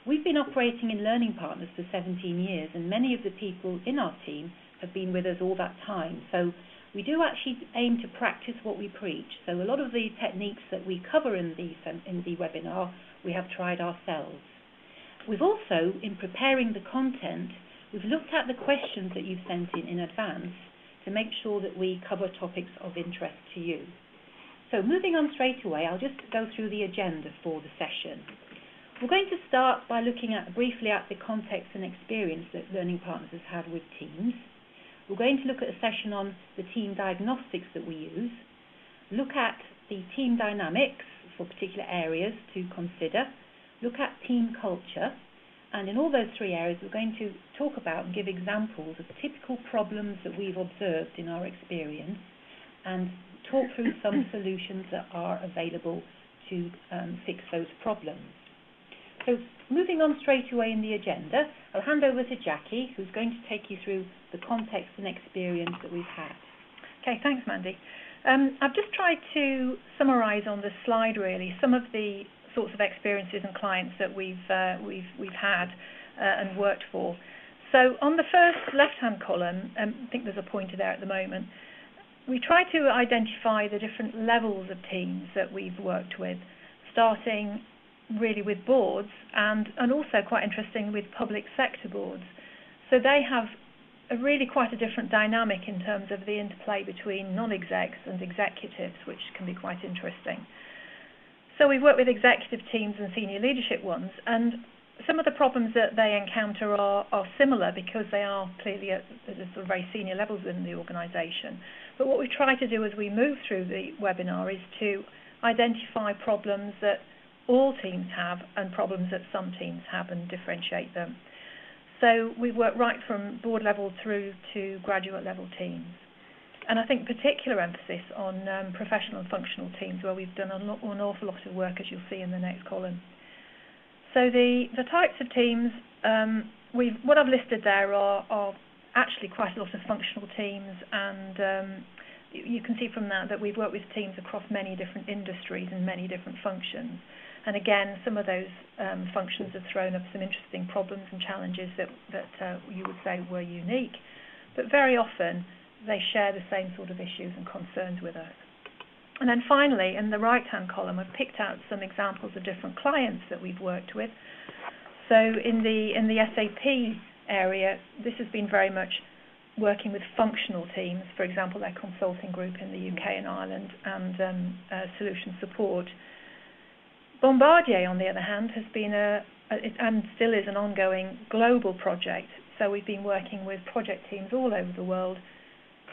We've been operating in Learning Partners for 17 years, and many of the people in our team have been with us all that time. So we do actually aim to practice what we preach. So a lot of the techniques that we cover in the webinar, we have tried ourselves. We've also, in preparing the content, we've looked at the questions that you've sent in advance to make sure that we cover topics of interest to you. So moving on straight away, I'll just go through the agenda for the session. We're going to start by looking briefly at the context and experience that Learning Partners has had with teams. We're going to look at a session on the team diagnostics that we use, look at the team dynamics for particular areas to consider, look at team culture, and in all those three areas we're going to talk about and give examples of typical problems that we've observed in our experience and talk through some solutions that are available to fix those problems. So moving on straight away in the agenda, I'll hand over to Jackie, who's going to take you through the context and experience that we've had. Okay, thanks, Mandy. I've just tried to summarise on this slide really some of the sorts of experiences and clients that we've had and worked for. So on the first left-hand column, I think there's a pointer there at the moment, we try to identify the different levels of teams that we've worked with, starting really with boards and also quite interesting with public sector boards. So they have really quite a different dynamic in terms of the interplay between non-execs and executives, which can be quite interesting. So we've worked with executive teams and senior leadership ones, and some of the problems that they encounter are similar because they are clearly at sort of very senior levels in the organisation. But what we try to do as we move through the webinar is to identify problems that all teams have and problems that some teams have and differentiate them. So we work right from board level through to graduate level teams. And I think particular emphasis on professional and functional teams where we've done an awful lot of work, as you'll see in the next column. So the types of teams, what I've listed there are actually quite a lot of functional teams, and you can see from that we've worked with teams across many different industries and many different functions. And again, some of those functions have thrown up some interesting problems and challenges that you would say were unique, but very often they share the same sort of issues and concerns with us. And then finally, in the right-hand column, I've picked out some examples of different clients that we've worked with. So in the SAP area, this has been very much working with functional teams, for example, their consulting group in the UK and Ireland, and solution support. Bombardier, on the other hand, has been and still is an ongoing global project. So we've been working with project teams all over the world,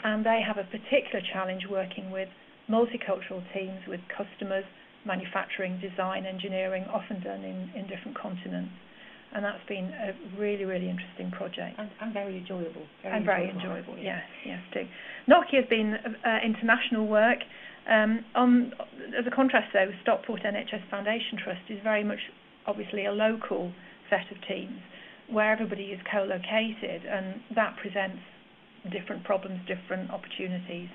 and they have a particular challenge working with multicultural teams, with customers, manufacturing, design, engineering, often done in different continents. And that's been a really, really interesting project. And very enjoyable. Very enjoyable, yes, too. Nokia has been international work. As a contrast, though, Stockport NHS Foundation Trust is very much, obviously, a local set of teams where everybody is co-located, and that presents different problems, different opportunities.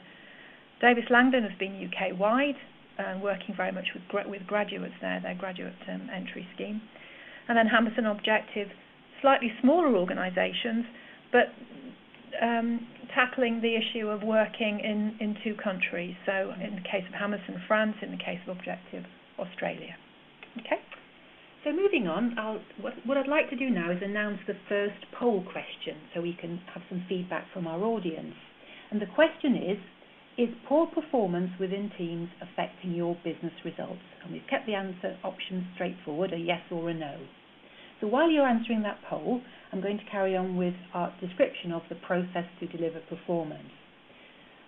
Davis Langdon has been UK-wide, working very much with graduates there, their graduate entry scheme. And then Hammerson Objective, slightly smaller organisations, but tackling the issue of working in two countries. So in the case of Hammerson, France, in the case of Objective, Australia. Okay. So moving on, what I'd like to do now is announce the first poll question so we can have some feedback from our audience. And the question is poor performance within teams affecting your business results? And we've kept the answer options straightforward, a yes or a no. So while you're answering that poll, I'm going to carry on with our description of the process to deliver performance.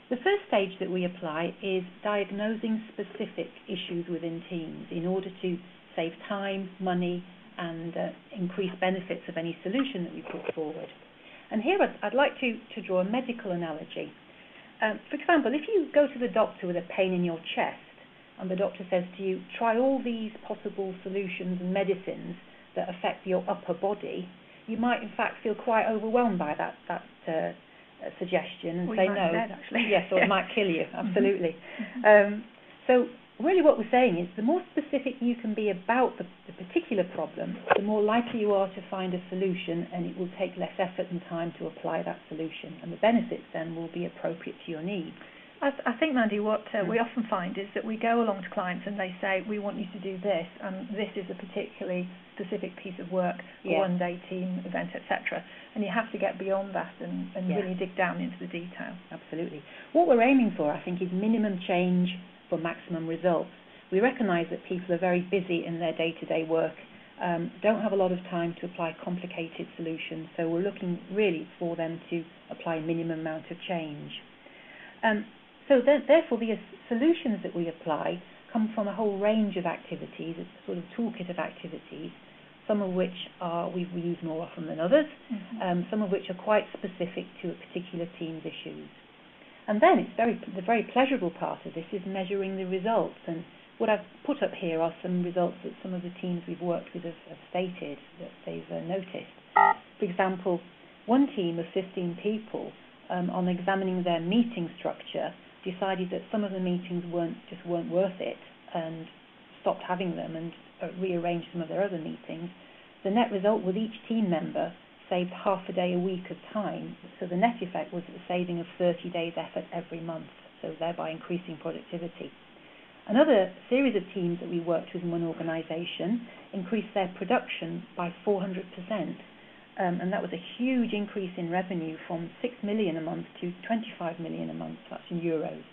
The first stage that we apply is diagnosing specific issues within teams in order to save time, money, and increase benefits of any solution that we put forward. And here I'd like to draw a medical analogy. For example, if you go to the doctor with a pain in your chest, and the doctor says to you, try all these possible solutions and medicines that affect your upper body, you might in fact feel quite overwhelmed by that suggestion and say no. Dead, actually. Yes, or it might kill you, absolutely. So really what we're saying is the more specific you can be about the particular problem, the more likely you are to find a solution, and it will take less effort and time to apply that solution, and the benefits then will be appropriate to your needs. I think, Mandy, what we often find is that we go along to clients and they say, we want you to do this, and this is a particularly specific piece of work, a one-day team event, etc. And you have to get beyond that and really dig down into the detail. Absolutely. What we're aiming for, I think, is minimum change for maximum results. We recognise that people are very busy in their day-to-day work, don't have a lot of time to apply complicated solutions, so we're looking really for them to apply a minimum amount of change. Therefore, the solutions that we apply come from a whole range of activities. It's a sort of toolkit of activities, some of which we use more often than others, some of which are quite specific to a particular team's issues. And then the very pleasurable part of this is measuring the results. And what I've put up here are some results that some of the teams we've worked with have stated that they've noticed. For example, one team of 15 people, on examining their meeting structure, decided that some of the meetings weren't worth it and stopped having them and rearranged some of their other meetings. The net result was each team member saved half a day a week of time, so the net effect was a saving of 30 days effort every month, so thereby increasing productivity. Another series of teams that we worked with in one organisation increased their production by 400%. And that was a huge increase in revenue from 6 million a month to 25 million a month, that's in euros,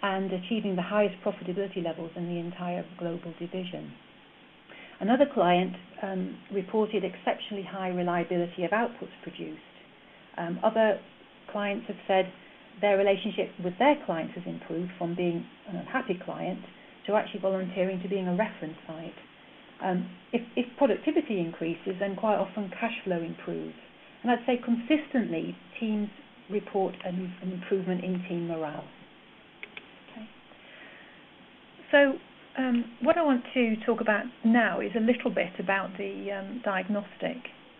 and achieving the highest profitability levels in the entire global division. Another client reported exceptionally high reliability of outputs produced. Other clients have said their relationship with their clients has improved from being an unhappy client to actually volunteering to being a reference site. If productivity increases, then quite often cash flow improves. And I'd say consistently, teams report an improvement in team morale. Okay. So what I want to talk about now is a little bit about the diagnostic.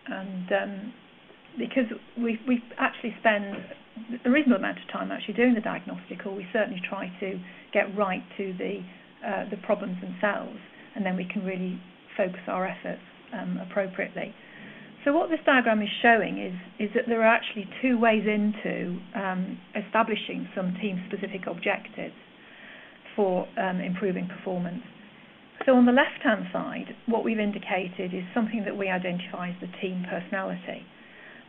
And because we actually spend a reasonable amount of time actually doing the diagnostic, or we certainly try to get right to the problems themselves, and then we can really focus our efforts appropriately. So what this diagram is showing is that there are actually two ways into establishing some team-specific objectives for improving performance. So on the left-hand side, what we've indicated is something that we identify as the team personality.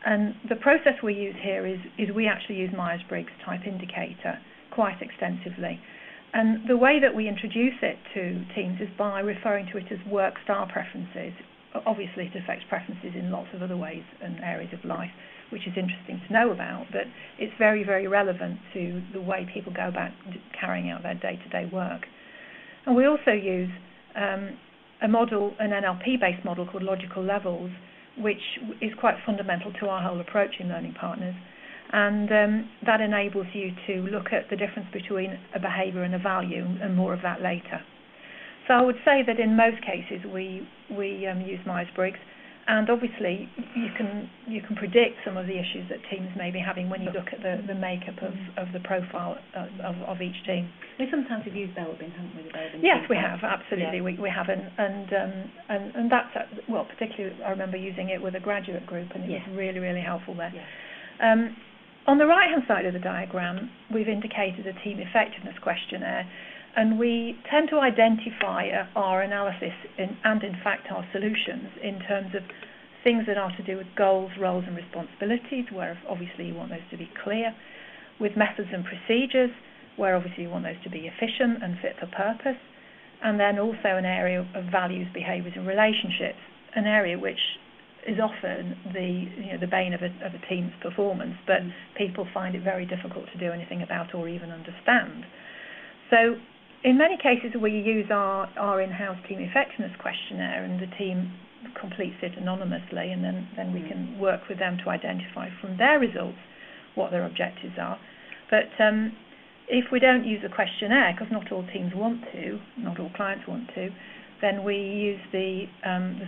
And the process we use here is we actually use Myers-Briggs type indicator quite extensively. And the way that we introduce it to teams is by referring to it as work style preferences. Obviously, it affects preferences in lots of other ways and areas of life, which is interesting to know about, but it's very, very relevant to the way people go about carrying out their day-to-day work. And we also use a model, an NLP-based model called logical levels, which is quite fundamental to our whole approach in Learning Partners. And that enables you to look at the difference between a behaviour and a value, and more of that later. So I would say that in most cases we use Myers-Briggs, and obviously you can predict some of the issues that teams may be having when you look at the makeup of the profile of each team. We sometimes have used Belbin, haven't we? Yes, we have, absolutely. Yeah. We have, and that's, well, particularly I remember using it with a graduate group, and it was really, really helpful there. Yeah. On the right-hand side of the diagram, we've indicated a team effectiveness questionnaire, and we tend to identify our analysis and in fact our solutions in terms of things that are to do with goals, roles and responsibilities, where obviously you want those to be clear, with methods and procedures, where obviously you want those to be efficient and fit for purpose, and then also an area of values, behaviours and relationships, an area which is often the bane of a team's performance, but people find it very difficult to do anything about or even understand. So in many cases we use our in-house team effectiveness questionnaire, and the team completes it anonymously, and then we can work with them to identify from their results what their objectives are. But if we don't use a questionnaire, because not all teams want to, not all clients want to, then we use the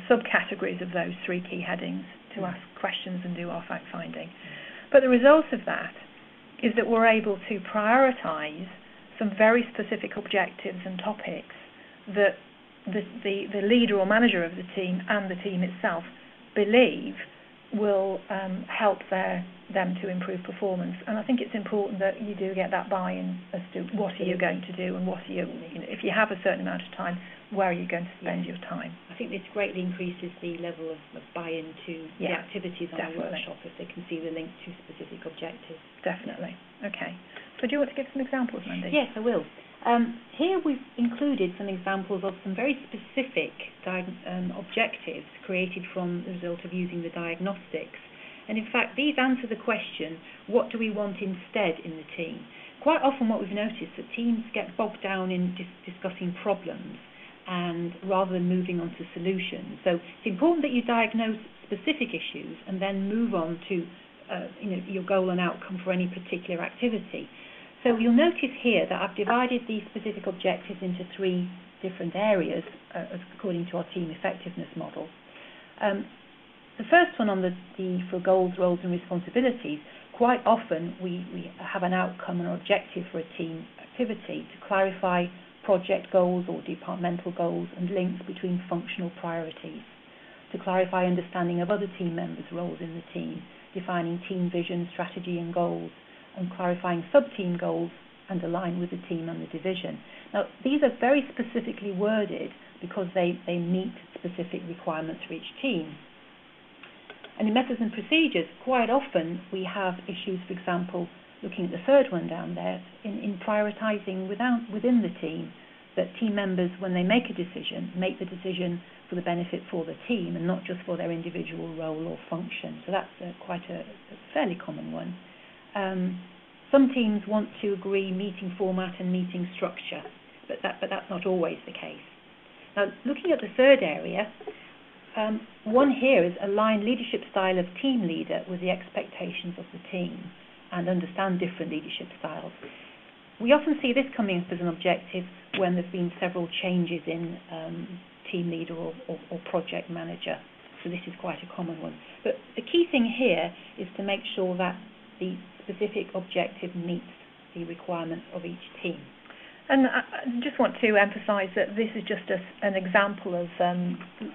subcategories of those three key headings to ask questions and do our fact-finding. But the result of that is that we're able to prioritise some very specific objectives and topics that the leader or manager of the team and the team itself believe will help them to improve performance. And I think it's important that you do get that buy-in as to what are you going to do and what are you know, if you have a certain amount of time, where are you going to spend your time. I think this greatly increases the level of buy-in to the activities on a workshop if they can see the link to specific objectives. Definitely. Okay. So do you want to give some examples, Mandy? Yes, I will. Here we've included some examples of some very specific objectives created from the result of using the diagnostics. And in fact, these answer the question, what do we want instead in the team? Quite often what we've noticed that teams get bogged down in discussing problems and rather than moving on to solutions. So it's important that you diagnose specific issues and then move on to your goal and outcome for any particular activity. So you'll notice here that I've divided these specific objectives into 3 different areas according to our team effectiveness model. The first one on the for goals, roles and responsibilities, quite often we have an outcome or objective for a team activity to clarify project goals or departmental goals and links between functional priorities, to clarify understanding of other team members' roles in the team, defining team vision, strategy and goals, and clarifying sub-team goals and align with the team and the division. Now, these are very specifically worded because they meet specific requirements for each team. And in methods and procedures, quite often we have issues, for example, looking at the third one down there, in prioritising within the team, that team members, when they make the decision for the benefit for the team and not just for their individual role or function. So that's quite a fairly common one. Some teams want to agree meeting format and meeting structure, but that's not always the case. Now, looking at the third area, one here is align leadership style of team leader with the expectations of the team and understand different leadership styles. We often see this coming up as an objective when there's been several changes in team leader or project manager. So this is quite a common one. But the key thing here is to make sure that the specific objective meets the requirements of each team. And I just want to emphasise that this is just an example of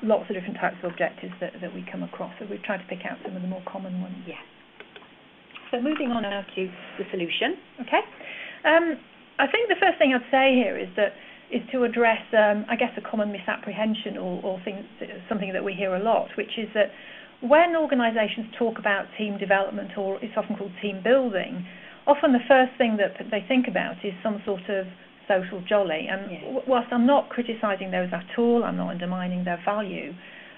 lots of different types of objectives that we come across. So we've tried to pick out some of the more common ones. Yeah. So moving on now to the solution. Okay. I think the first thing I'd say here is to address, I guess, a common misapprehension or something that we hear a lot, which is that when organisations talk about team development, or it's often called team building, often the first thing that they think about is some sort of social jolly. And whilst I'm not criticising those at all, I'm not undermining their value,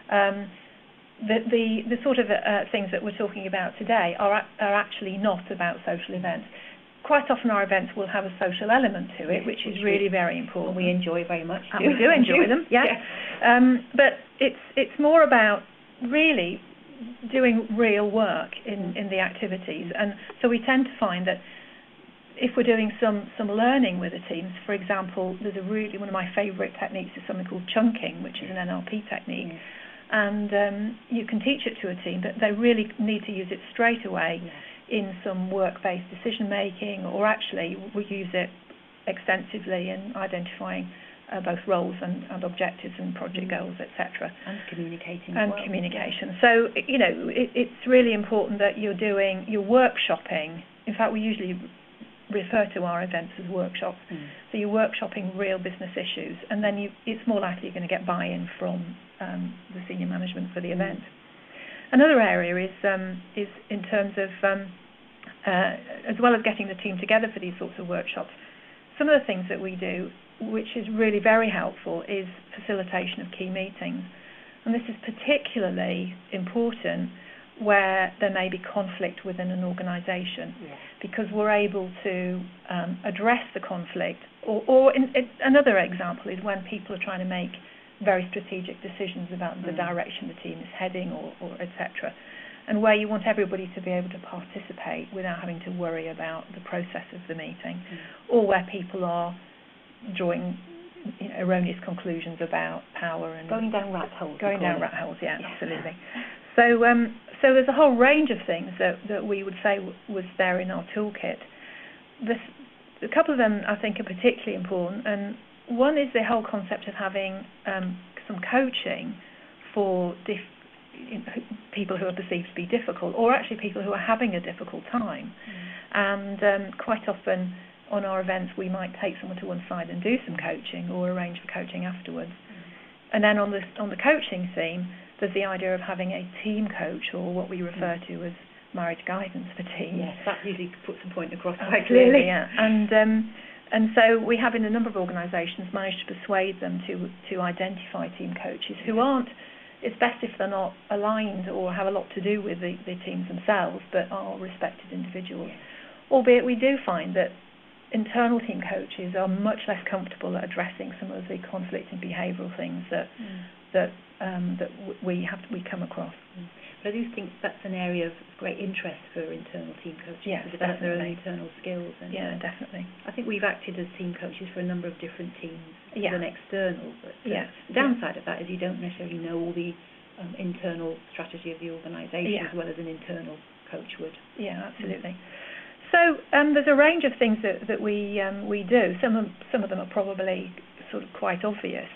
the sort of things that we're talking about today are actually not about social events. Quite often our events will have a social element to it, which is really very important. We enjoy very much. And we do enjoy them, yeah. But it's more about really doing real work in the activities. And so we tend to find that if we're doing some learning with the teams, for example, there's one of my favourite techniques is something called chunking, which is an NLP technique. And you can teach it to a team, but they really need to use it straight away in some work-based decision-making, or actually we use it extensively in identifying both roles and objectives and project goals, etc. And communicating. And communication. So, it's really important that you're workshopping. In fact, we usually refer to our events as workshops. So you're workshopping real business issues, and then it's more likely you're going to get buy-in from the senior management for the event. Another area is in terms of, as well as getting the team together for these sorts of workshops, some of the things that we do, which is really very helpful, is facilitation of key meetings. And this is particularly important where there may be conflict within an organisation, because we're able to address the conflict. Or another example is when people are trying to make very strategic decisions about the direction the team is heading, or etc. And where you want everybody to be able to participate without having to worry about the process of the meeting, or where people are drawing erroneous conclusions about power and going down rat holes. Absolutely. So there's a whole range of things that we would say was there in our toolkit. a couple of them I think are particularly important, and one is the whole concept of having some coaching for people who are perceived to be difficult, or actually people who are having a difficult time. And quite often on our events we might take someone to one side and do some coaching or arrange for coaching afterwards. And then on the coaching theme, there's the idea of having a team coach, or what we refer to as marriage guidance for teams. Yes, that usually puts the point across quite clearly. Yeah. And so we have in a number of organisations managed to persuade them to identify team coaches who aren't, it's best if they're not aligned or have a lot to do with the teams themselves, but are respected individuals. Yes. Albeit we do find that internal team coaches are much less comfortable at addressing some of the conflicting behavioural things that we come across. But I do think that's an area of great interest for internal team coaches to develop their own internal skills. And definitely. I think we've acted as team coaches for a number of different teams as an external. But the downside of that is you don't necessarily know all the internal strategy of the organisation as well as an internal coach would. Yeah, absolutely. So there's a range of things that we do. Some of them are probably sort of quite obvious,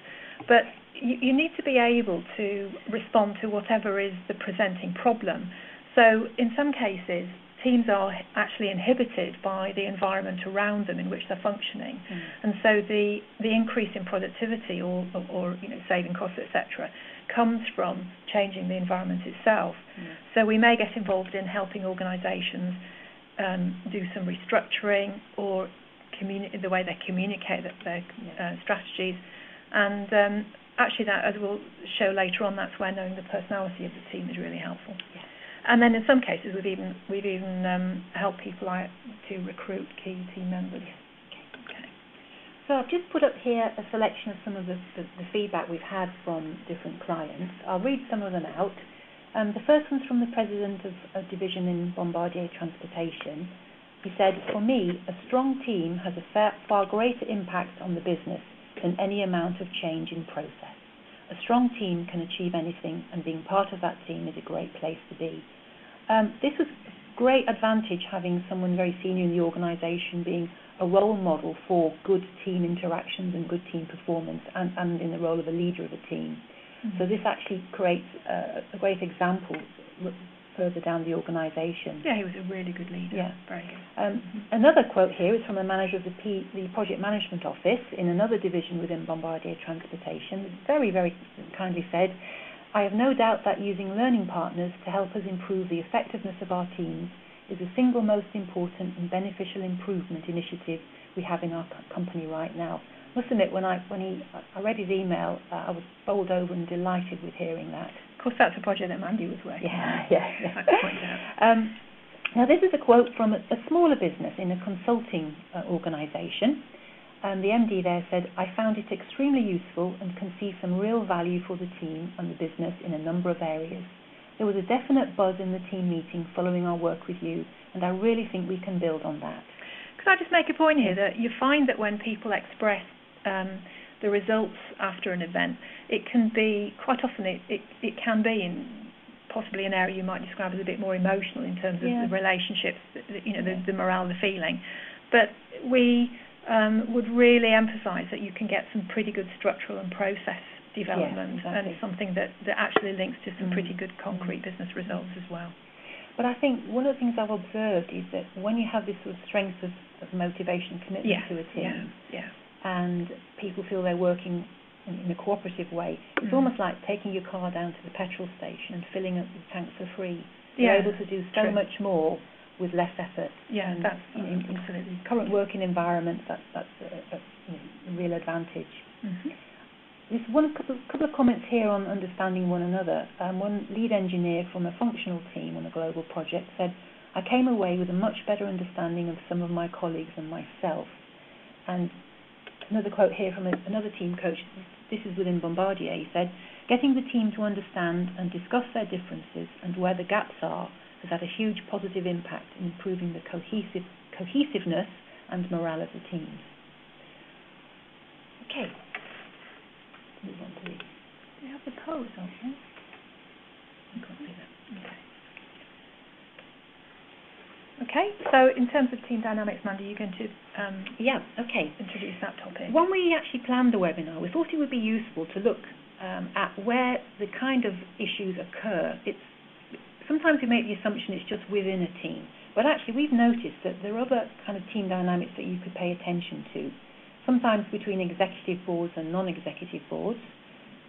but you need to be able to respond to whatever is the presenting problem. So in some cases, teams are actually inhibited by the environment around them in which they're functioning, and so the increase in productivity or saving costs, etc., comes from changing the environment itself. So we may get involved in helping organisations do some restructuring or the way they communicate their strategies, and actually that, as we'll show later on, that's where knowing the personality of the team is really helpful. Yeah. And then in some cases we've even helped people to recruit key team members. Okay. So I've just put up here a selection of some of the feedback we've had from different clients. I'll read some of them out. The first one's from the president of a division in Bombardier Transportation. He said, "For me, a strong team has a far greater impact on the business than any amount of change in process. A strong team can achieve anything, and being part of that team is a great place to be." This was a great advantage, having someone very senior in the organisation being a role model for good team interactions and good team performance, and in the role of a leader of a team. So this actually creates a great example further down the organisation. Yeah, he was a really good leader. Yeah. Very good. Another quote here is from a manager of the project management office in another division within Bombardier Transportation. It's very, very kindly said, "I have no doubt that using learning partners to help us improve the effectiveness of our teams is the single most important and beneficial improvement initiative we have in our company right now." I must admit, when I read his email, I was bowled over and delighted with hearing that. Of course, that's a project that Mandy was working on. Yeah. I can point out. Now, this is a quote from a smaller business in a consulting organisation. The MD there said, "I found it extremely useful and can see some real value for the team and the business in a number of areas. There was a definite buzz in the team meeting following our work with you, and I really think we can build on that." Could I just make a point here that you find that when people express the results after an event, it can be, quite often it can be in possibly an area you might describe as a bit more emotional in terms of the relationships, the morale, the feeling. But we would really emphasise that you can get some pretty good structural and process development, and something that actually links to some pretty good concrete business results as well. But I think one of the things I've observed is that when you have this sort of strength of motivation and commitment to a team, and people feel they're working in a cooperative way, it's almost like taking your car down to the petrol station and filling up the tank for free. You're able to do so much more with less effort. Yeah, and that's in current working environments, that's a real advantage. There's a couple of comments here on understanding one another. One lead engineer from a functional team on a global project said, "I came away with a much better understanding of some of my colleagues and myself." And another quote here from another team coach, this is within Bombardier, he said, "Getting the team to understand and discuss their differences and where the gaps are has had a huge positive impact in improving the cohesiveness and morale of the teams." Okay. Move on to these. Do you have the pose on here? I can't see that. Okay, so in terms of team dynamics, Mandy, you're going to introduce that topic. When we actually planned the webinar, we thought it would be useful to look at where the kind of issues occur. Sometimes we make the assumption it's just within a team, but actually we've noticed that there are other kind of team dynamics that you could pay attention to. Sometimes between executive boards and non-executive boards,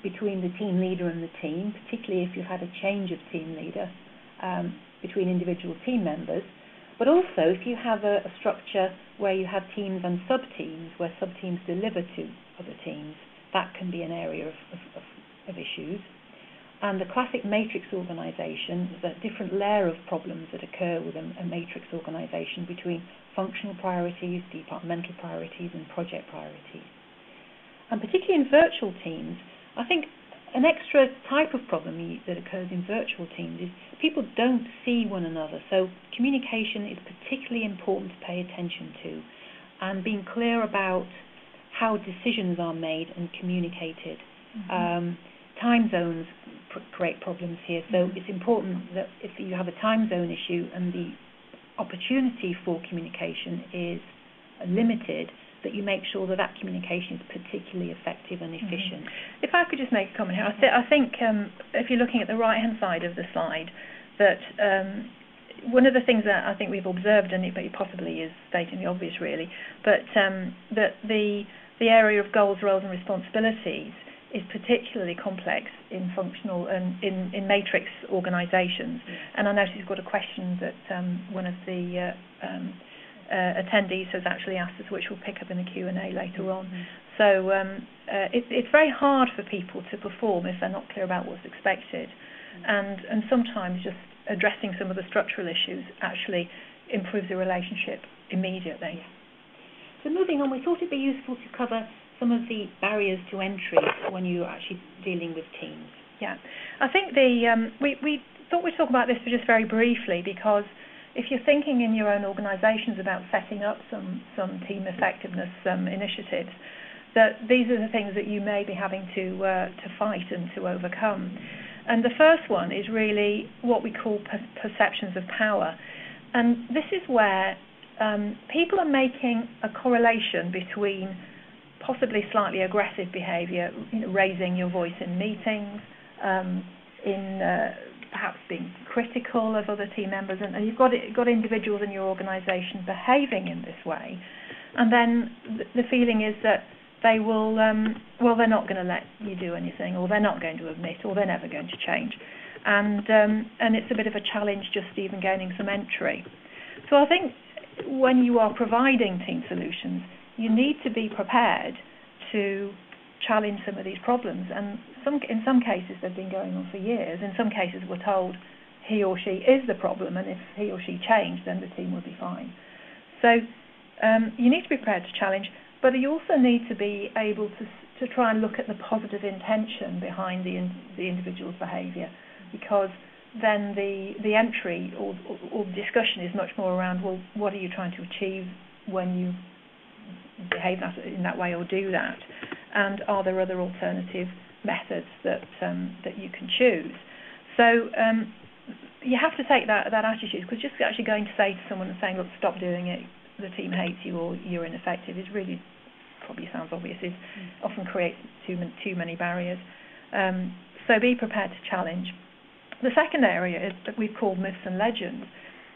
between the team leader and the team, particularly if you've had a change of team leader, between individual team members, but also if you have a structure where you have teams and sub-teams, where sub-teams deliver to other teams, that can be an area of issues. And the classic matrix organisation is a different layer of problems that occur with a matrix organisation between functional priorities, departmental priorities and project priorities. And particularly in virtual teams, I think an extra type of problem that occurs in virtual teams is people don't see one another, so communication is particularly important to pay attention to, and being clear about how decisions are made and communicated. Time zones create problems here, so it's important that if you have a time zone issue and the opportunity for communication is limited, that you make sure that communication is particularly effective and efficient. If I could just make a comment here, I think if you're looking at the right-hand side of the slide, that one of the things that I think we've observed, and it possibly is stating the obvious really, but that the area of goals, roles and responsibilities is particularly complex in functional and in matrix organisations. And I noticed you've got a question that one of the attendees has actually asked us, which we'll pick up in the Q&A later on. So it's very hard for people to perform if they're not clear about what's expected, and sometimes just addressing some of the structural issues actually improves the relationship immediately. So moving on, we thought it'd be useful to cover some of the barriers to entry when you're actually dealing with teams. Yeah, I think we thought we'd talk about this just very briefly, because if you're thinking in your own organisations about setting up some team effectiveness initiatives, that these are the things that you may be having to fight and to overcome. And the first one is really what we call perceptions of power. And this is where people are making a correlation between possibly slightly aggressive behaviour, raising your voice in meetings, perhaps being critical of other team members, and you've got individuals in your organisation behaving in this way, and then the feeling is that they will, they're not going to let you do anything, or they're not going to admit, or they're never going to change, and it's a bit of a challenge just even gaining some entry. So I think when you are providing team solutions, you need to be prepared to challenge some of these problems, and in some cases they've been going on for years. In some cases we're told he or she is the problem, and if he or she changed, then the team will be fine. So you need to be prepared to challenge, but you also need to be able to try and look at the positive intention behind the individual's behaviour, because then the entry or the discussion is much more around, well, what are you trying to achieve when you behave in that way or do that, and are there other alternative methods that you can choose. So you have to take that attitude, because just actually going to say to someone and saying, look, stop doing it, the team hates you or you're ineffective, is really, probably sounds obvious, is often creates too many barriers. So be prepared to challenge. The second area is that we've called myths and legends,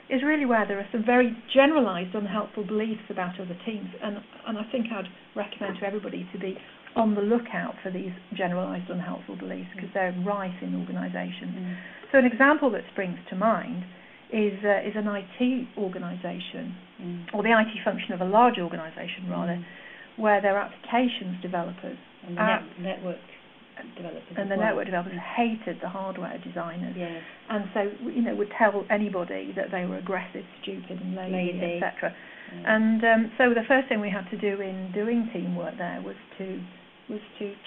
is really where there are some very generalised unhelpful beliefs about other teams, and I think I'd recommend to everybody to be on the lookout for these generalised unhelpful beliefs, because they're rife in organisations. So an example that springs to mind is an IT organisation, or the IT function of a large organisation rather, where their applications developers and network developers and the network developers hated the hardware designers, and so would tell anybody that they were aggressive, stupid and lazy, etc. And so the first thing we had to do in doing teamwork there was to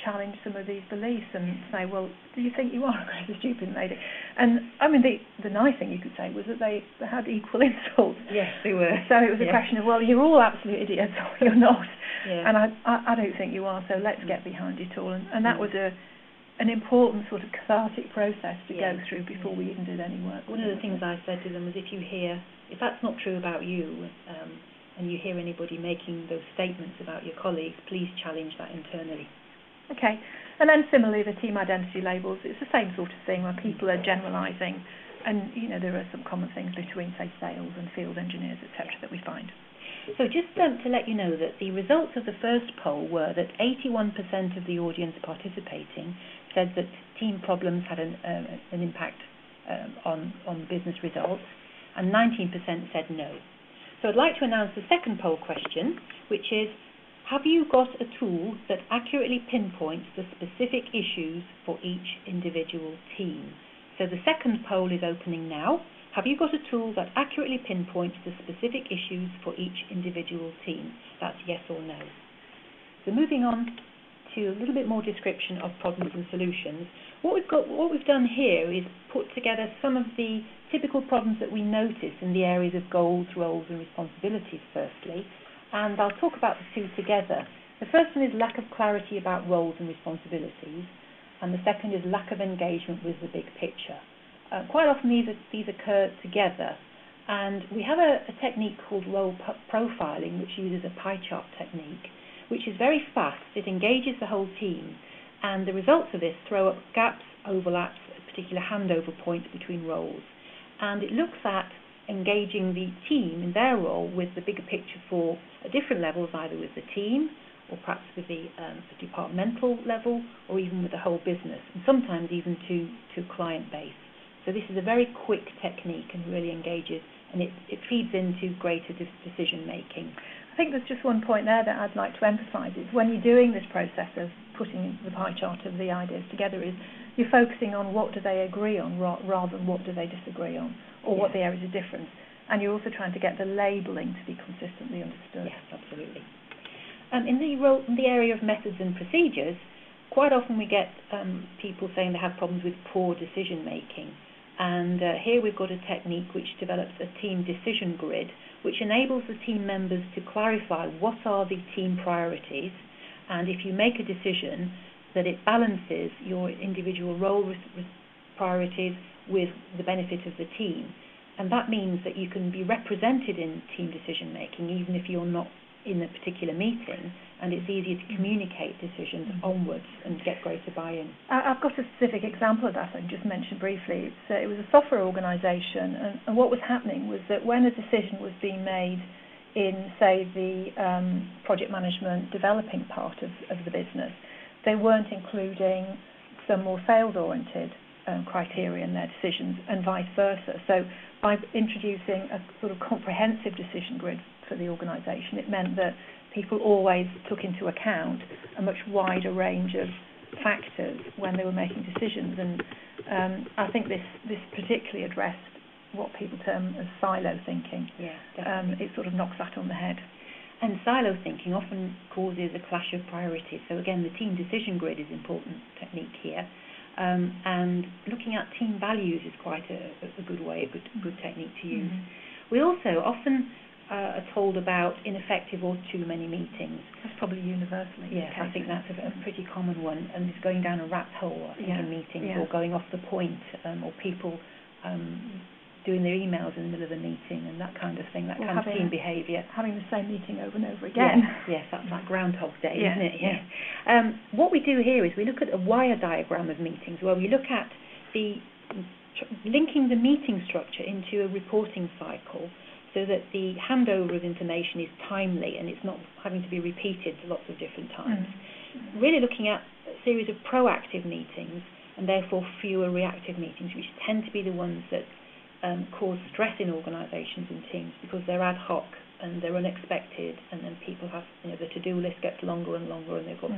challenge some of these beliefs and say, well, do you think you are aggressive, stupid and lazy? And I mean, the nice thing you could say was that they had equal insults. Yes, they were. So it was a question of, well, you're all absolute idiots or you're not. And I don't think you are, so let's get behind it all. And that was an important sort of cathartic process to Yeah. go through before we even did any work. One of the things I said to them was, if that's not true about you, and you hear anybody making those statements about your colleagues, please challenge that internally. Okay, and then similarly the team identity labels, it's the same sort of thing where people are generalising, and there are some common things between, say, sales and field engineers, etc., that we find. So just to let you know that the results of the first poll were that 81% of the audience participating said that team problems had an impact on business results, and 19% said no. So I'd like to announce the second poll question, which is, have you got a tool that accurately pinpoints the specific issues for each individual team? So the second poll is opening now. Have you got a tool that accurately pinpoints the specific issues for each individual team? That's yes or no. So moving on to a little bit more description of problems and solutions. What we've done here is put together some of the typical problems that we notice in the areas of goals, roles and responsibilities firstly, and I'll talk about the two together. The first one is lack of clarity about roles and responsibilities, and the second is lack of engagement with the big picture. Quite often these occur together, and we have a technique called role profiling, which uses a pie chart technique, which is very fast. It engages the whole team, and the results of this throw up gaps, overlaps, particular handover points between roles, and it looks at engaging the team in their role with the bigger picture for different levels, either with the team or perhaps with the departmental level, or even with the whole business, and sometimes even to client base. So this is a very quick technique and really engages, and it feeds into greater decision making. I think there's just one point there that I'd like to emphasise is when you're doing this process of putting the pie chart of the ideas together, is you're focusing on what do they agree on rather than what do they disagree on, or what the areas of difference, and you're also trying to get the labelling to be consistently understood. Yes, absolutely. In the area of methods and procedures, quite often we get people saying they have problems with poor decision making, and here we've got a technique which develops a team decision grid, which enables the team members to clarify what are the team priorities, and if you make a decision, that it balances your individual role priorities with the benefit of the team. And that means that you can be represented in team decision making even if you're not in a particular meeting, and it's easier to communicate decisions onwards and get greater buy-in. I've got a specific example of that I can just mention briefly. It was a software organisation, and what was happening was that when a decision was being made in, say, the project management developing part of the business, they weren't including some more sales-oriented criteria in their decisions, and vice versa. So by introducing a sort of comprehensive decision grid for the organisation, it meant that people always took into account a much wider range of factors when they were making decisions, and I think this particularly addressed what people term as silo thinking. Yeah, definitely. It sort of knocks that on the head. And silo thinking often causes a clash of priorities. So again, the team decision grid is an important technique here. And looking at team values is quite a good way, a good technique to use. We also often are told about ineffective or too many meetings. That's probably universally. Yes, I think that's a pretty common one, and it's going down a rat hole, I think, in meetings, or going off the point, or people doing their emails in the middle of the meeting and that kind of thing, that kind of team behaviour. Having the same meeting over and over again. Yes, that's like Groundhog Day, isn't it? Yeah. What we do here is we look at a wire diagram of meetings where we look at linking the meeting structure into a reporting cycle so that the handover of information is timely and it's not having to be repeated lots of different times. Really looking at a series of proactive meetings and therefore fewer reactive meetings, which tend to be the ones that cause stress in organisations and teams because they're ad hoc and they're unexpected, and then people have, the to-do list gets longer and longer, and they've got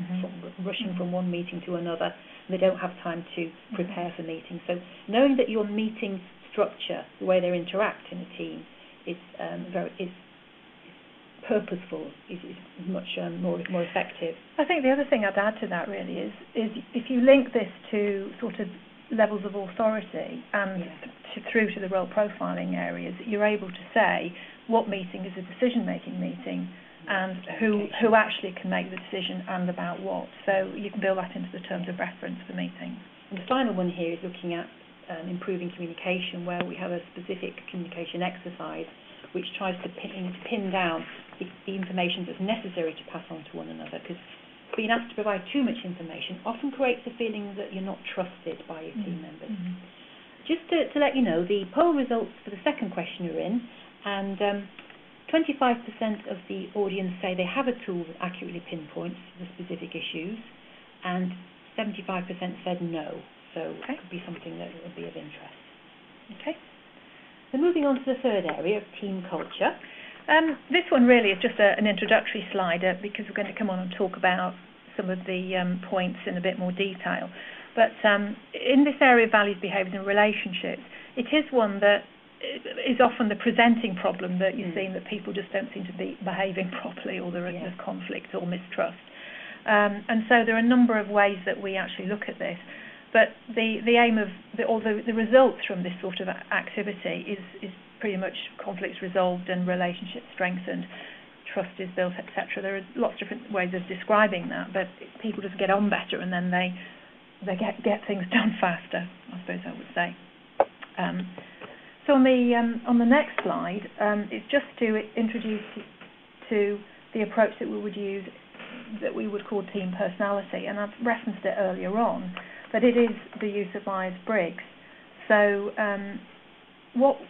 rushing from one meeting to another, and they don't have time to prepare for meetings. So knowing that your meeting structure, the way they interact in a team, is purposeful, is much more effective. I think the other thing I'd add to that really is if you link this to sort of levels of authority and through to the role profiling areas, you're able to say what meeting is a decision-making meeting and who actually can make the decision and about what. So you can build that into the terms of reference for meetings. And the final one here is looking at improving communication, where we have a specific communication exercise which tries to pin down the information that's necessary to pass on to one another, because being asked to provide too much information often creates a feeling that you're not trusted by your team members. Just to let you know, the poll results for the second question are in, and 25% of the audience say they have a tool that accurately pinpoints the specific issues, and 75% said no. So it could be something that would be of interest. Okay. So moving on to the third area of team culture. This one really is just an introductory slide because we're going to come on and talk about some of the points in a bit more detail. But in this area of values, behaviours and relationships, it is one that is often the presenting problem that you're seeing, that people just don't seem to be behaving properly, or there's conflict or mistrust. And so there are a number of ways that we actually look at this. But the aim of the results from this sort of activity is pretty much conflicts resolved and relationships strengthened, trust is built, etc. There are lots of different ways of describing that, but people just get on better, and then they get things done faster, I suppose I would say. So on the next slide, it's just to introduce to the approach that we would use, that we would call team personality, and I've referenced it earlier on, but it is the use of Myers-Briggs. So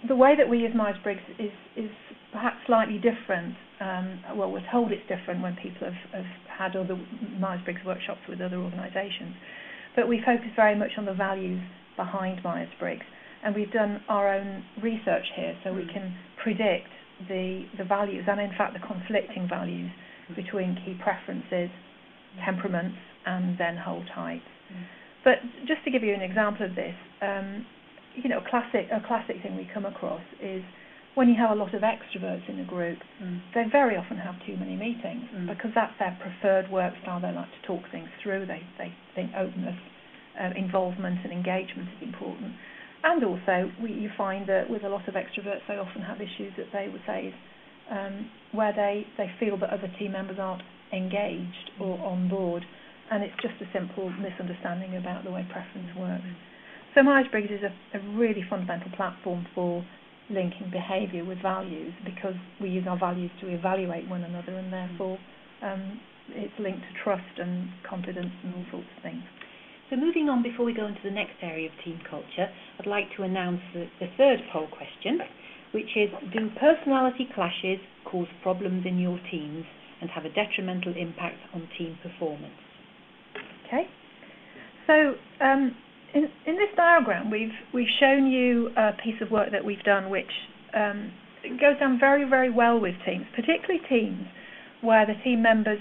the way that we use Myers-Briggs is perhaps slightly different. Well, we're told it's different when people have had other Myers-Briggs workshops with other organisations, but we focus very much on the values behind Myers-Briggs, and we've done our own research here, so we can predict the values, and in fact the conflicting values between key preferences, temperaments, and then hold types. But just to give you an example of this, a classic thing we come across is when you have a lot of extroverts in a group, they very often have too many meetings because that's their preferred work style. They like to talk things through. They think openness, involvement and engagement is important. And also, you find that with a lot of extroverts, they often have issues that they would say is where they feel that other team members aren't engaged or on board, and it's just a simple misunderstanding about the way preference works. So Myers-Briggs is a really fundamental platform for linking behaviour with values, because we use our values to evaluate one another, and therefore it's linked to trust and confidence and all sorts of things. So moving on, before we go into the next area of team culture, I'd like to announce the third poll question, which is: do personality clashes cause problems in your teams and have a detrimental impact on team performance? Okay. So in this diagram, we've shown you a piece of work that we've done which goes down very, very well with teams, particularly teams where the team members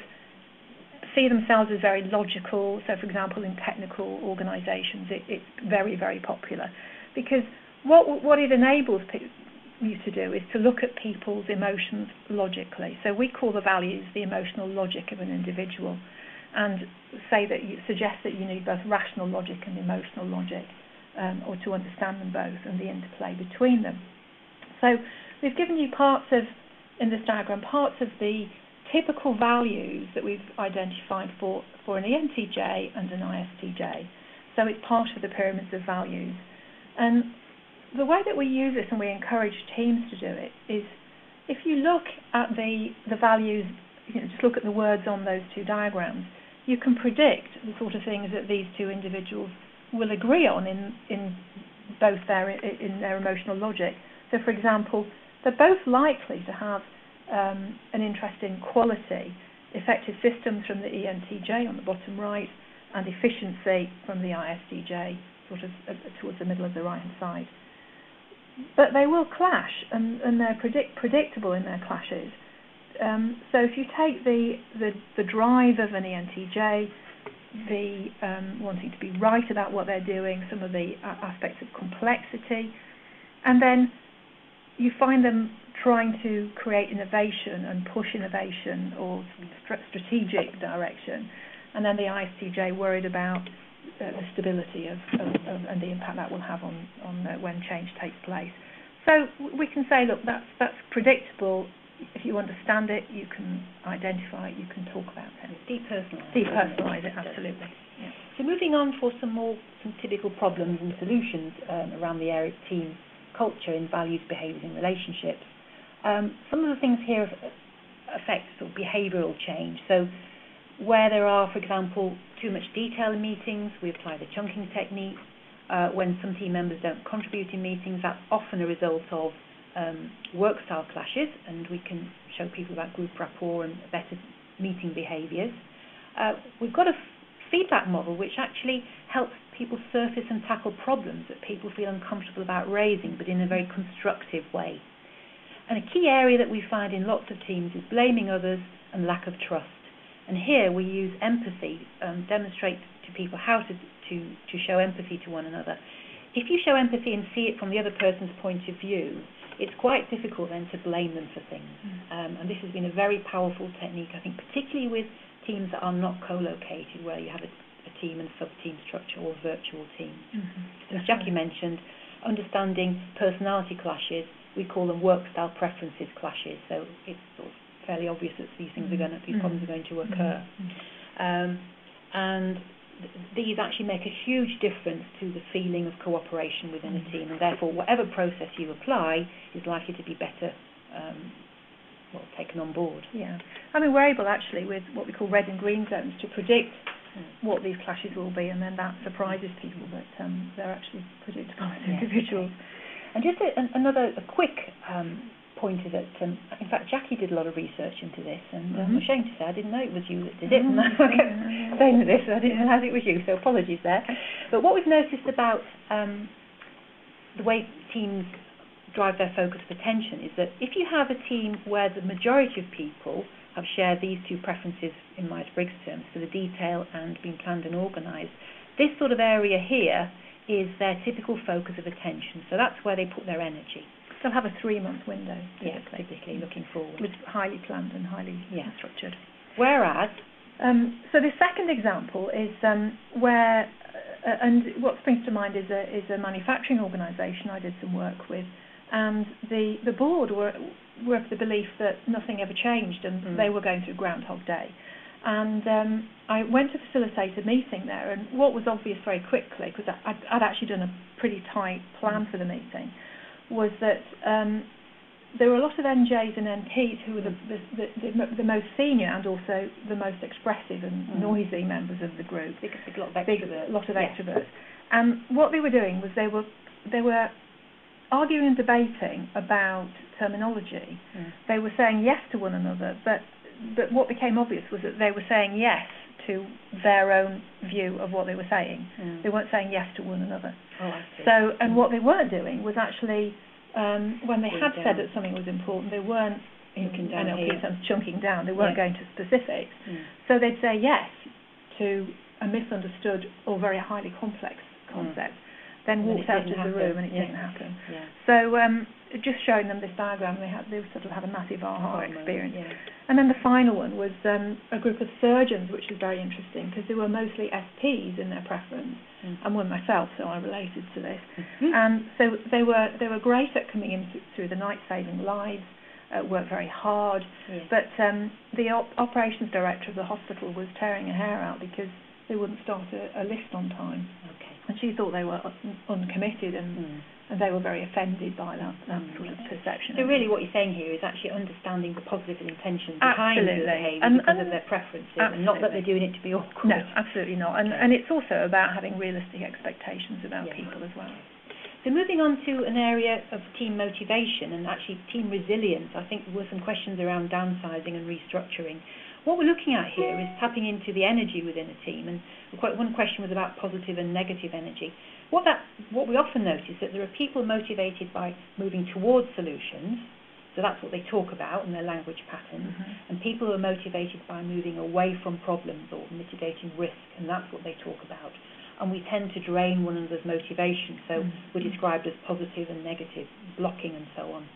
see themselves as very logical. So, for example, in technical organisations, it's very, very popular, because what it enables you to do is to look at people's emotions logically. So we call the values the emotional logic of an individual, and suggest that you need both rational logic and emotional logic, or to understand them both and the interplay between them. So we've given you in this diagram, parts of the typical values that we've identified for an ENTJ and an ISTJ. So it's part of the pyramids of values. And the way that we use this, and we encourage teams to do it, is if you look at the values, just look at the words on those two diagrams, you can predict the sort of things that these two individuals will agree on in both their emotional logic. So, for example, they're both likely to have an interest in quality, effective systems from the ENTJ on the bottom right, and efficiency from the ISTJ, sort of towards the middle of the right-hand side. But they will clash, and they're predictable in their clashes. So if you take the drive of an ENTJ, the wanting to be right about what they're doing, some of the aspects of complexity, and then you find them trying to create innovation and push innovation or strategic direction, and then the ISTJ worried about the stability of and the impact that will have on when change takes place. So we can say, look, that's predictable if you understand it, you can identify it, you can talk about it. Depersonalise it, absolutely. Yeah. So moving on for some typical problems and solutions around the area of team culture in values, behaviours and relationships. Some of the things here affect sort of behavioural change. So where there are, for example, too much detail in meetings, we apply the chunking technique. When some team members don't contribute in meetings, that's often a result of work style clashes, and we can show people about group rapport and better meeting behaviours. We've got a feedback model which actually helps people surface and tackle problems that people feel uncomfortable about raising, but in a very constructive way. And a key area that we find in lots of teams is blaming others and lack of trust. And here we use empathy, demonstrate to people how to show empathy to one another. If you show empathy and see it from the other person's point of view, it's quite difficult then to blame them for things. And this has been a very powerful technique, I think, particularly with teams that are not co-located, where you have a team and sub-team structure or virtual teams. As Jackie mentioned, understanding personality clashes, we call them work style preferences clashes. So it's sort of fairly obvious that these things these problems are going to occur. And these actually make a huge difference to the feeling of cooperation within a team, and therefore whatever process you apply is likely to be better taken on board. Yeah, I mean, we're able actually with what we call red and green zones to predict what these clashes will be, and then that surprises people that they're actually predictable as individuals. And just another quick pointer that, in fact, Jackie did a lot of research into this, and I'm ashamed to say I didn't know it was you that did it, and I kept saying this, I didn't realise it was you, so apologies there. But what we've noticed about the way teams drive their focus of attention is that if you have a team where the majority of people have shared these two preferences in Myers-Briggs terms, for the detail and being planned and organised, this sort of area here is their typical focus of attention, so that's where they put their energy. They'll have a 3-month window, typically looking forward. With highly planned and highly structured. Whereas, so the second example is where, and what springs to mind is a manufacturing organisation I did some work with, and the board were of the belief that nothing ever changed, and they were going through Groundhog Day. And I went to facilitate a meeting there, and what was obvious very quickly, because I'd actually done a pretty tight plan for the meeting, was that there were a lot of NJs and NPs who were the most senior and also the most expressive and noisy members of the group. A lot of extroverts. And what they were doing was they were arguing and debating about terminology. They were saying yes to one another, but what became obvious was that they were saying yes to their own view of what they were saying. They weren't saying yes to one another. Oh, I see. So, and what they weren't doing was actually, when they had said that something was important, they weren't chunking down. They weren't going to specifics. So they'd say yes to a misunderstood or very highly complex concept, then walked out of the room and it didn't happen. So just showing them this diagram, they sort of had a massive aha experience. And then the final one was a group of surgeons, which was very interesting because they were mostly SPs in their preference, and one myself, so I related to this. And so they were great at coming in through the night, saving lives, worked very hard, but the operations director of the hospital was tearing her hair out because they wouldn't start a list on time. And she thought they were uncommitted, and they were very offended by that sort of perception. So really what you're saying here is actually understanding the positive intentions behind the behaviour because of their preferences, and not that they're doing it to be awkward. No, absolutely not. And it's also about having realistic expectations about people as well. So moving on to an area of team motivation and actually team resilience, I think there were some questions around downsizing and restructuring. What we're looking at here is tapping into the energy within a team, and one question was about positive and negative energy. What we often notice is that there are people motivated by moving towards solutions, so that's what they talk about in their language patterns, and people who are motivated by moving away from problems or mitigating risk, and that's what they talk about. And we tend to drain one another's motivation, so we're described as positive and negative, blocking and so on.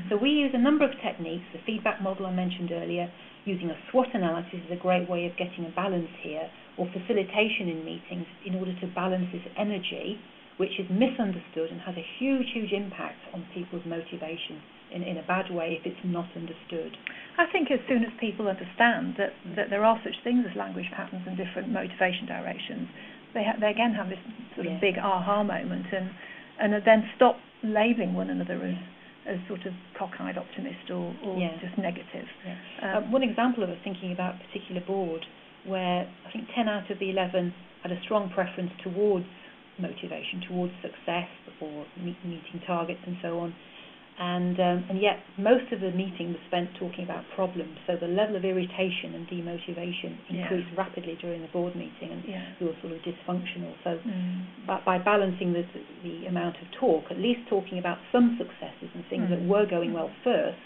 So we use a number of techniques. The feedback model I mentioned earlier, using a SWOT analysis is a great way of getting a balance here, or facilitation in meetings in order to balance this energy which is misunderstood and has a huge impact on people's motivation in a bad way if it's not understood. I think as soon as people understand that there are such things as language patterns and different motivation directions, they again have this sort of big aha moment and then stop labelling one another as sort of cockeyed optimist or just negative. One example of us thinking about a particular board where I think 10 out of the 11 had a strong preference towards motivation, towards success or meeting targets and so on. And yet most of the meeting was spent talking about problems. So the level of irritation and demotivation increased rapidly during the board meeting, and we were sort of dysfunctional. So by balancing the amount of talk, at least talking about some successes and things that were going well first,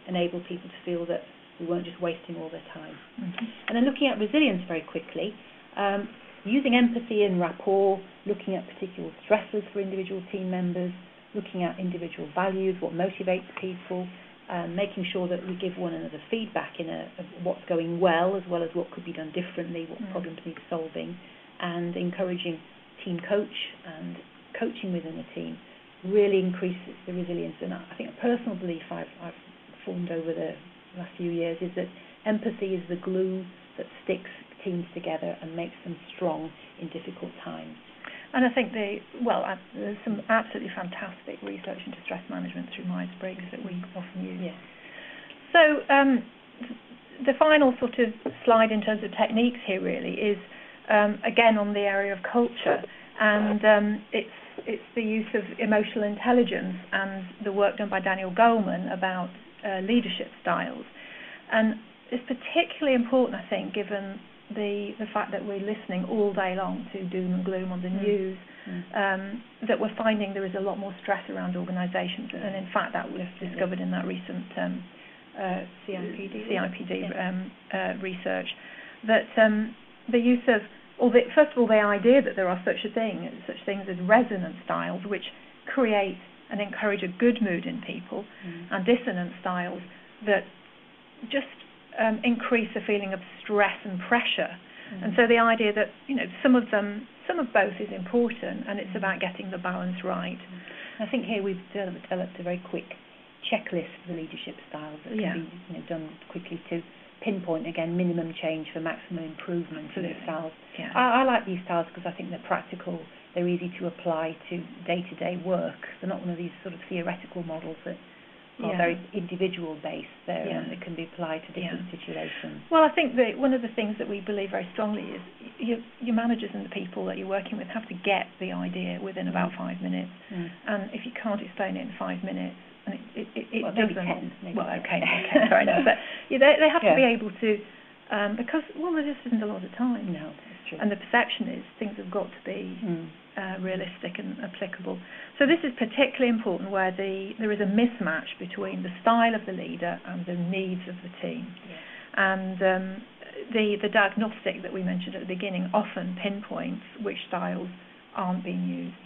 enabled people to feel that we weren't just wasting all their time. And then looking at resilience very quickly, using empathy and rapport, looking at particular stressors for individual team members, looking at individual values, what motivates people, making sure that we give one another feedback of what's going well as what could be done differently, what problems need solving, and encouraging team coach and coaching within a team really increases the resilience. And I think a personal belief I've formed over the last few years is that empathy is the glue that sticks teams together and makes them strong in difficult times. And I think there's some absolutely fantastic research into stress management through Myers-Briggs that we often use. So the final sort of slide in terms of techniques here really is again on the area of culture, and it's the use of emotional intelligence and the work done by Daniel Goleman about leadership styles. And it's particularly important, I think, given the fact that we're listening all day long to doom and gloom on the news, that we're finding there is a lot more stress around organisations, and in fact that was discovered in that recent CIPD research, that the use of, first of all, the idea that there are such things as resonant styles, which create and encourage a good mood in people, and dissonant styles that just increase a feeling of stress and pressure. And so the idea that some of both is important, and it's about getting the balance right. I think here we've developed a very quick checklist for the leadership styles that can be done quickly to pinpoint again minimum change for maximum improvement in the styles. I like these styles because I think they're practical, they're easy to apply to day-to-day work. They're not one of these sort of theoretical models that are very individual based there and it can be applied to different situations. Well, I think that one of the things that we believe very strongly is your managers and the people that you're working with have to get the idea within about 5 minutes. And if you can't explain it in 5 minutes, and it doesn't. Maybe 10. Well, okay, fair enough. But they have to be able to, because there just isn't a lot of time. No, that's true. And the perception is things have got to be realistic and applicable. So this is particularly important where there is a mismatch between the style of the leader and the needs of the team. And the diagnostic that we mentioned at the beginning often pinpoints which styles aren't being used.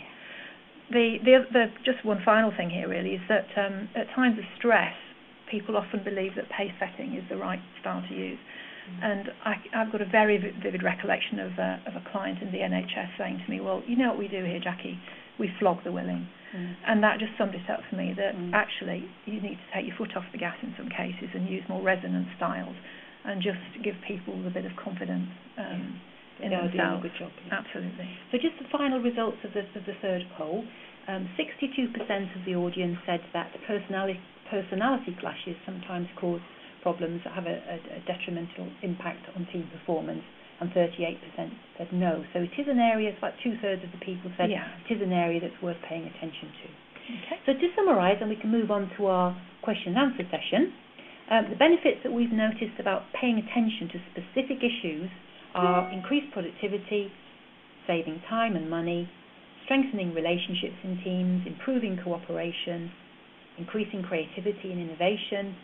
The just one final thing here really is that at times of stress, people often believe that pace setting is the right style to use. And I've got a very vivid recollection of a client in the NHS saying to me, well, you know what we do here, Jackie? We flog the willing. And that just summed it up for me, that actually you need to take your foot off the gas in some cases and use more resonant styles and just give people a bit of confidence in themselves. Doing a good job. Absolutely. So just the final results of the third poll. 62% of the audience said that personality clashes sometimes cause problems that have a detrimental impact on team performance, and 38% said no. So it is an area, it's about 2/3 of the people said it is an area that's worth paying attention to. Okay. So to summarise, and we can move on to our question and answer session, the benefits that we've noticed about paying attention to specific issues are increased productivity, saving time and money, strengthening relationships in teams, improving cooperation, increasing creativity and innovation,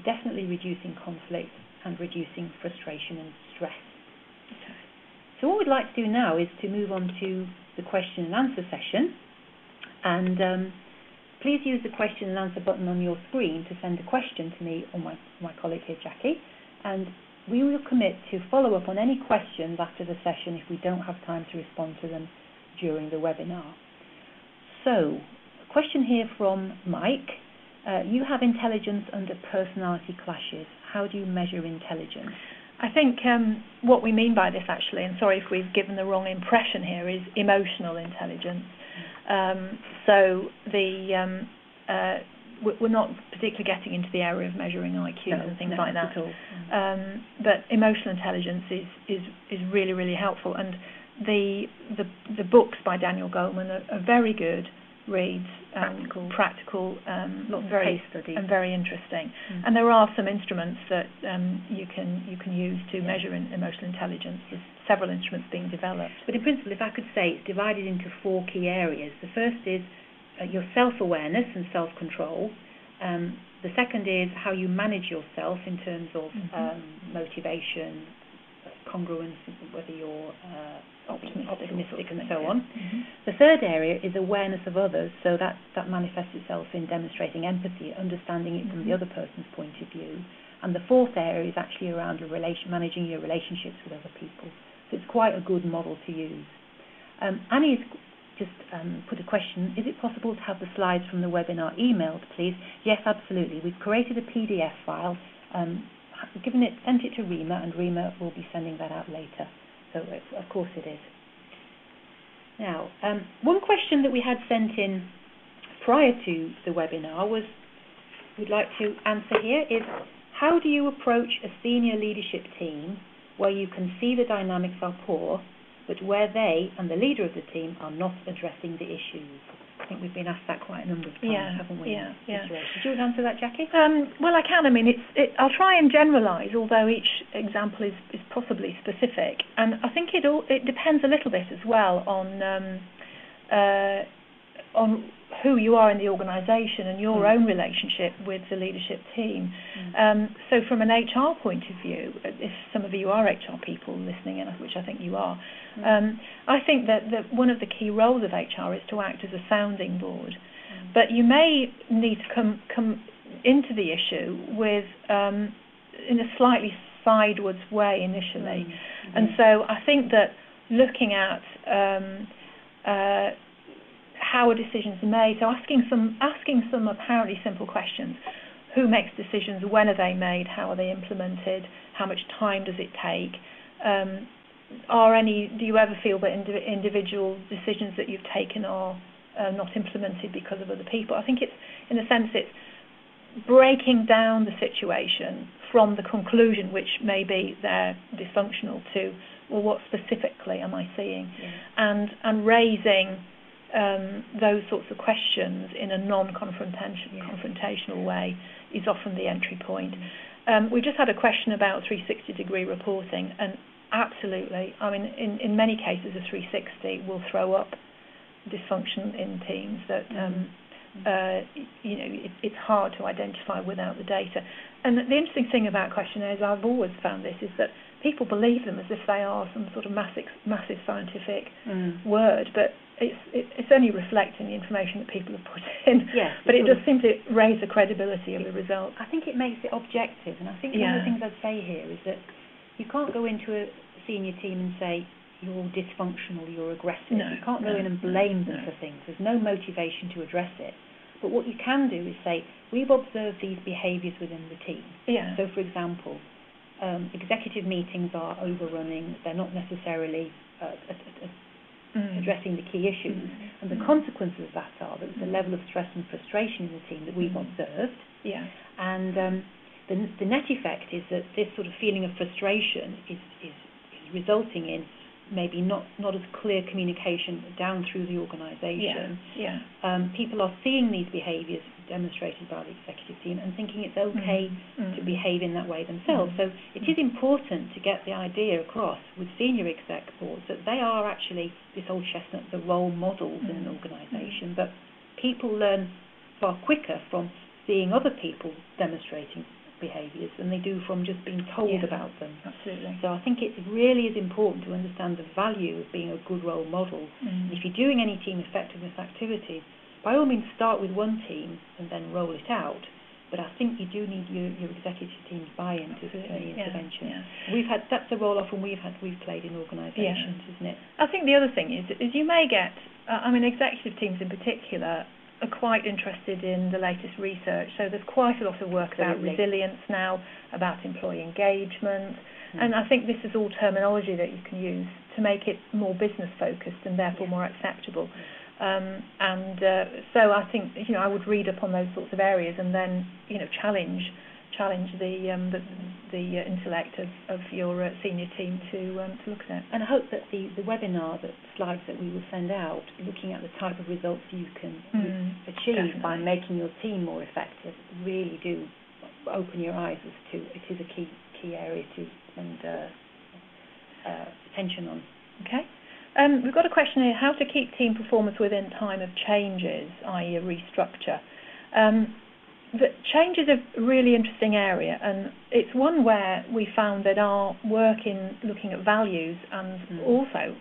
definitely reducing conflict and reducing frustration and stress. Okay. So what we'd like to do now is to move on to the question and answer session, and please use the question and answer button on your screen to send a question to me or my colleague here, Jackie, and we will commit to follow up on any questions after the session if we don't have time to respond to them during the webinar. So, a question here from Mike. You have intelligence under personality clashes. How do you measure intelligence? I think what we mean by this, actually, and sorry if we've given the wrong impression here, is emotional intelligence. So we're not particularly getting into the area of measuring IQ and things like that. At all. But emotional intelligence is really, really helpful. And the books by Daniel Goleman are very good reads, practical, lots of very case studies, and very interesting. And there are some instruments that you can use to measure emotional intelligence. There's several instruments being developed. But in principle, if I could say, it's divided into 4 key areas. The first is your self-awareness and self-control. The second is how you manage yourself in terms of motivation, congruence, whether you're optimistic and so on. The third area is awareness of others, so that manifests itself in demonstrating empathy, understanding it from the other person's point of view. And the fourth area is actually around managing your relationships with other people. So it's quite a good model to use. Annie's just put a question. Is it possible to have the slides from the webinar emailed, please? Yes, absolutely. We've created a PDF file, sent it to Rima, and Rima will be sending that out later. So, of course it is. Now, one question that we had sent in prior to the webinar we'd like to answer here is, how do you approach a senior leadership team where you can see the dynamics are poor, but where they and the leader of the team are not addressing the issues? I think we've been asked that quite a number of times, haven't we? Yeah. Do you want to answer that, Jackie? Well, I can. I mean, I'll try and generalise, although each example is possibly specific. And I think it depends a little bit as well on who you are in the organisation and your own relationship with the leadership team. So from an HR point of view, if some of you are HR people listening in, which I think you are, I think that one of the key roles of HR is to act as a sounding board. But you may need to come into the issue with in a slightly sideways way initially. And so I think that looking at how are decisions made, so asking some apparently simple questions. Who makes decisions? When are they made? How are they implemented? How much time does it take? Do you ever feel that individual decisions that you've taken are not implemented because of other people? I think it's breaking down the situation from the conclusion, which may be they're dysfunctional, to, well, what specifically am I seeing? And raising those sorts of questions in a non-confrontational way is often the entry point. We just had a question about 360-degree reporting, and absolutely, I mean, in many cases, a 360 will throw up dysfunction in teams that it's hard to identify without the data. And the interesting thing about questionnaires, I've always found this, is that people believe them as if they are some sort of massive scientific word, but it's only reflecting the information that people have put in. Yes, but it does seem to raise the credibility of the results. I think it makes it objective, and I think one of the things I'd say here is that you can't go into a senior team and say you're all dysfunctional, you're aggressive. You can't go in and blame them for things. There's no motivation to address it. But what you can do is say, we've observed these behaviours within the team. So, for example, executive meetings are overrunning, they're not necessarily addressing the key issues, and the consequences of that are that there's a level of stress and frustration in the team that we've observed, and the net effect is that this sort of feeling of frustration is resulting in maybe not as clear communication down through the organisation. People are seeing these behaviours demonstrated by the executive team and thinking it's okay to behave in that way themselves. So it is important to get the idea across with senior exec boards that they are actually this old chestnut, the role models in an organisation, but people learn far quicker from seeing other people demonstrating behaviours than they do from just being told about them. Absolutely. So I think it really is important to understand the value of being a good role model. If you're doing any team effectiveness activities, by all means start with one team and then roll it out. but I think you do need your executive team's buy-in to any intervention. Yeah. That's a roll-off when we've played in organisations, isn't it? I think the other thing is you may get, executive teams in particular are quite interested in the latest research. So there's quite a lot of work about resilience now, about employee engagement, and I think this is all terminology that you can use to make it more business focused and therefore more acceptable. So I think I would read up on those sorts of areas and then challenge the intellect of your senior team to look at it. And I hope that the webinar, the slides that we will send out, looking at the type of results you can achieve by making your team more effective, really do open your eyes as to it is a key area to spend attention on. Okay. We've got a question here: how to keep team performance within time of changes, i.e. a restructure. The change is a really interesting area, and it's one where we found that our work in looking at values and also,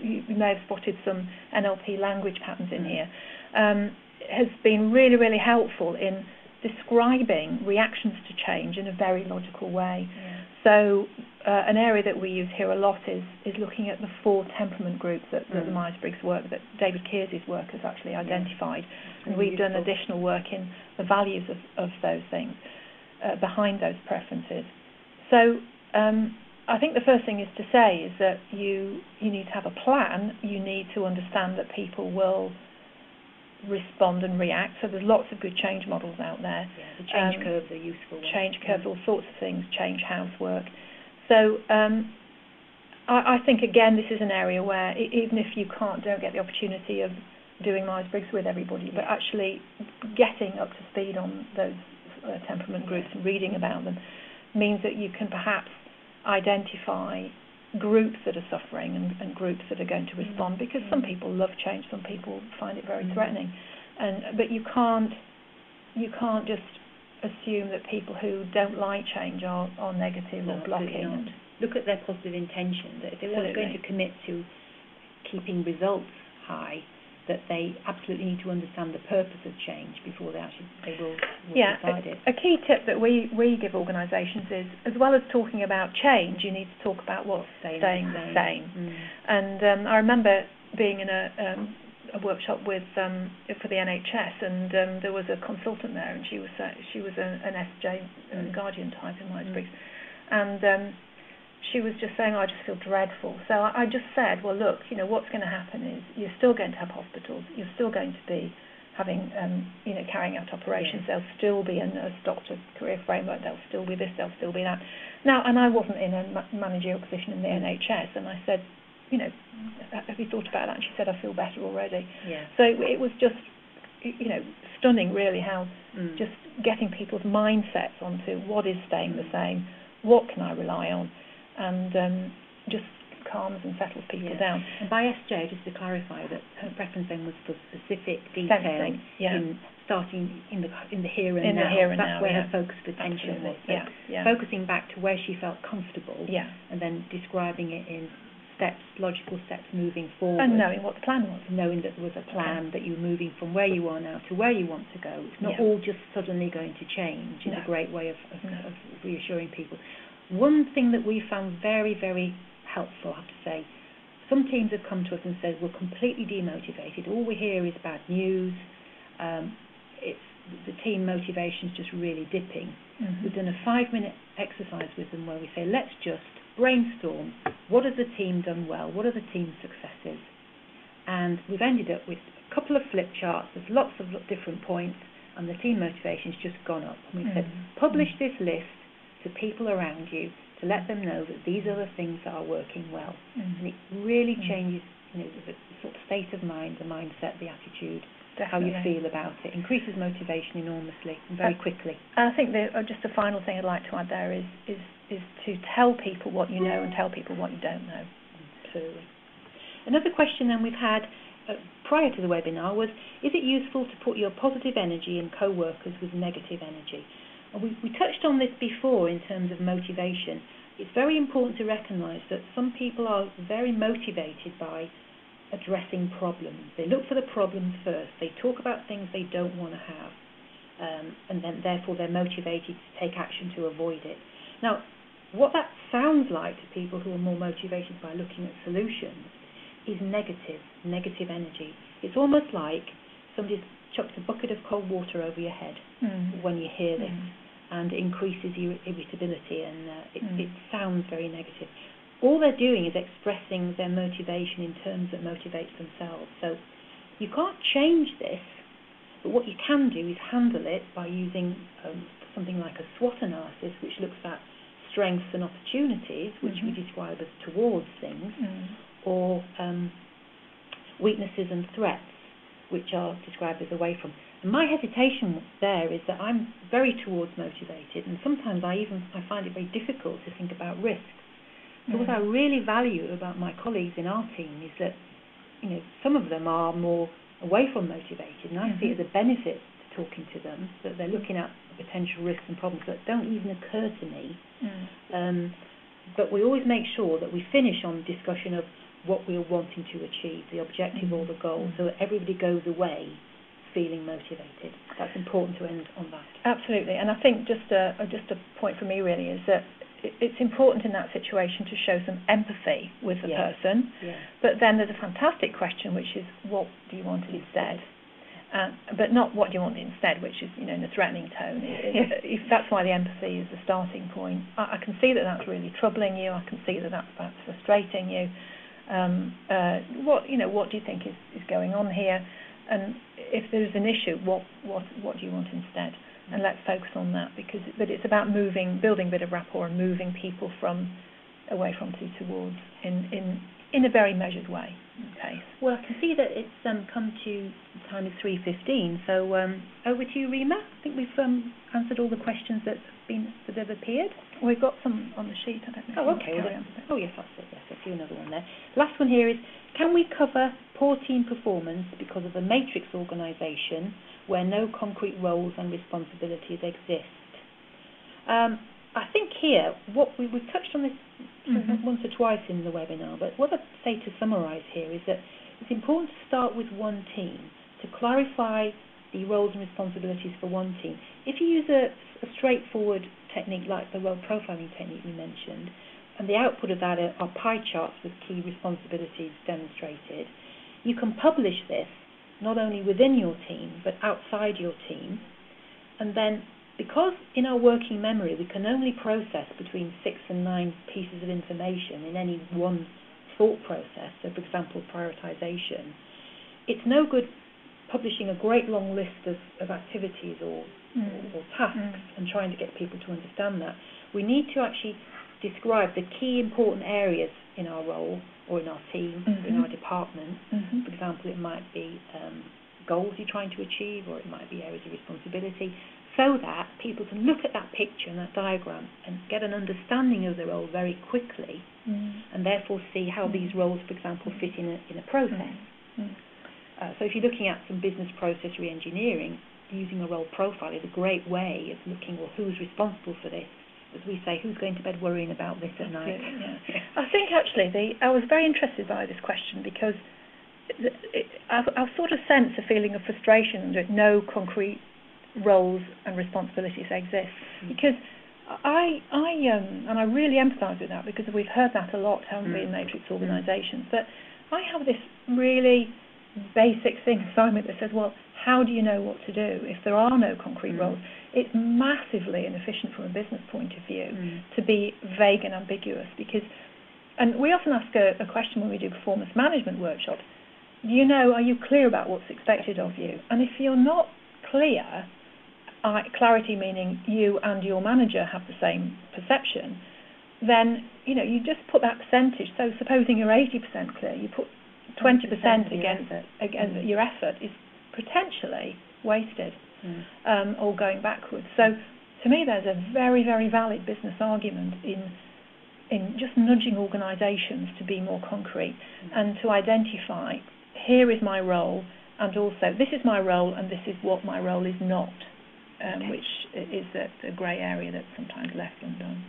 you may have spotted some NLP language patterns in here, has been really, really helpful in describing reactions to change in a very logical way. So an area that we use here a lot is looking at the 4 temperament groups that the Myers-Briggs work, that David Kearsey's work has actually identified. And we've done additional work in the values of those things, behind those preferences. So I think the first thing is to say is that you need to have a plan. You need to understand that people will respond and react. So there's lots of good change models out there. The change curves are useful. Change curves, all sorts of things, change housework. So I think, again, this is an area where even if you don't get the opportunity of doing Myers-Briggs with everybody, but actually getting up to speed on those temperament groups and reading about them means that you can perhaps identify groups that are suffering and groups that are going to respond, because some people love change, some people find it very threatening, but you can't just assume that people who don't like change are negative or blocking. Look at their positive intention, that if they were going to commit to keeping results high, that they absolutely need to understand the purpose of change before they will decide it. A key tip that we give organisations is, as well as talking about change, you need to talk about what's staying the same. And I remember being in a workshop with for the NHS, and there was a consultant there, and she was an SJ Guardian type in Myers-Briggs, and she was just saying, I just feel dreadful. So I just said, well, look, what's going to happen is you're still going to have hospitals, you're still going to be having, carrying out operations, there'll still be a nurse doctor career framework, there'll still be this, there'll still be that. Now, and I wasn't in a managerial position in the NHS, and I said, have you thought about that? And she said, I feel better already. So it was just, stunning really how just getting people's mindsets onto what is staying the same, what can I rely on, and just calms and settles people down. And by SJ, just to clarify, that her preference then was for specific detail in starting in the here and now. That's where her focused attention was. Focusing back to where she felt comfortable, and then describing it in steps, logical steps moving forward. And knowing what the plan was. Knowing that there was a plan, that you're moving from where you are now to where you want to go. It's not all just suddenly going to change. It's a great way of reassuring people. One thing that we found very, very helpful, I have to say, some teams have come to us and said, we're completely demotivated. All we hear is bad news. The team motivation is just really dipping. We've done a 5-minute exercise with them where we say, let's just brainstorm. What has the team done well? What are the team's successes? And we've ended up with a couple of flip charts. There's lots of different points, and the team motivation's just gone up. And we said, publish this list to people around you to let them know that these are the things that are working well. And it really changes the sort of state of mind, the mindset, the attitude, how you feel about it. Increases motivation enormously and very quickly. I think just the final thing I'd like to add there is to tell people what you know and tell people what you don't know. Absolutely. Another question then we've had prior to the webinar was, is it useful to put your positive energy in co-workers with negative energy? We touched on this before in terms of motivation. It's very important to recognise that some people are very motivated by addressing problems. They look for the problems first. They talk about things they don't want to have. and then therefore they're motivated to take action to avoid it. Now, what that sounds like to people who are more motivated by looking at solutions is negative energy. It's almost like somebody's chucked a bucket of cold water over your head when you hear this, and it increases your irritability, and it sounds very negative. All they're doing is expressing their motivation in terms that motivates themselves. So you can't change this, but what you can do is handle it by using something like a SWOT analysis, which looks at strengths and opportunities, which we describe as towards things, or weaknesses and threats, which are described as away from. And my hesitation there is that I'm very towards motivated, and sometimes I find it very difficult to think about risks. So what I really value about my colleagues in our team is that, some of them are more away from motivated, and I see it as a benefit to talking to them, that they're looking at potential risks and problems that don't even occur to me. But we always make sure that we finish on discussion of what we're wanting to achieve, the objective or the goal, so that everybody goes away feeling motivated. That's important to end on that. Absolutely, and I think just a point for me really is that it's important in that situation to show some empathy with the person, but then there's a fantastic question, which is, what do you want instead? But not what do you want instead, which is, in a threatening tone. That's why the empathy is the starting point. I can see that that's really troubling you. I can see that that's perhaps frustrating you. What do you think is going on here? And if there's an issue, what do you want instead? And let's focus on that, but it's about building a bit of rapport and moving people away from to towards in a very measured way. Okay. Well, I can see that it's come to time is 3:15. So over to you, Rima. I think we've answered all the questions that have appeared. We've got some on the sheet. I don't know. Oh, okay. Oh, yes, that's it. Yes, I see another one there. Last one here is: can we cover poor team performance because of a matrix organisation where no concrete roles and responsibilities exist? I think here, what we've touched on this once or twice in the webinar, but what I'd say to summarise here is that it's important to start with one team, to clarify the roles and responsibilities for one team. If you use a straightforward technique like the role profiling technique we mentioned, and the output of that are pie charts with key responsibilities demonstrated, you can publish this not only within your team, but outside your team. And then, because in our working memory we can only process between 6 and 9 pieces of information in any one thought process, so for example prioritization, it's no good publishing a great long list of activities or tasks and trying to get people to understand that. We need to actually describe the key important areas in our role or in our team, in our department. For example, it might be goals you're trying to achieve, or it might be areas of responsibility, so that people can look at that picture and that diagram and get an understanding of the role very quickly, and therefore see how these roles, for example, fit in a process. So if you're looking at some business process re-engineering, using a role profile is a great way of looking, well, who's responsible for this? As we say, who's going to bed worrying about this at night? I think actually I was very interested by this question because I've sort of sensed a feeling of frustration that no concrete roles and responsibilities exist, because I really emphasise with that, because we've heard that a lot, haven't we, in matrix organisations, but I have this really basic thing, assignment that says, well, how do you know what to do if there are no concrete roles? It's massively inefficient from a business point of view to be vague and ambiguous, and we often ask a question when we do performance management workshops: are you clear about what's expected of you? And if you're not clear, clarity meaning you and your manager have the same perception, then you just put that percentage. So supposing you're 80% clear, you put 20% against your effort is potentially wasted or going backwards. So to me, there's a very, very valid business argument in just nudging organisations to be more concrete and to identify, here is my role, and also this is my role and this is what my role is not, which is a grey area that's sometimes left undone.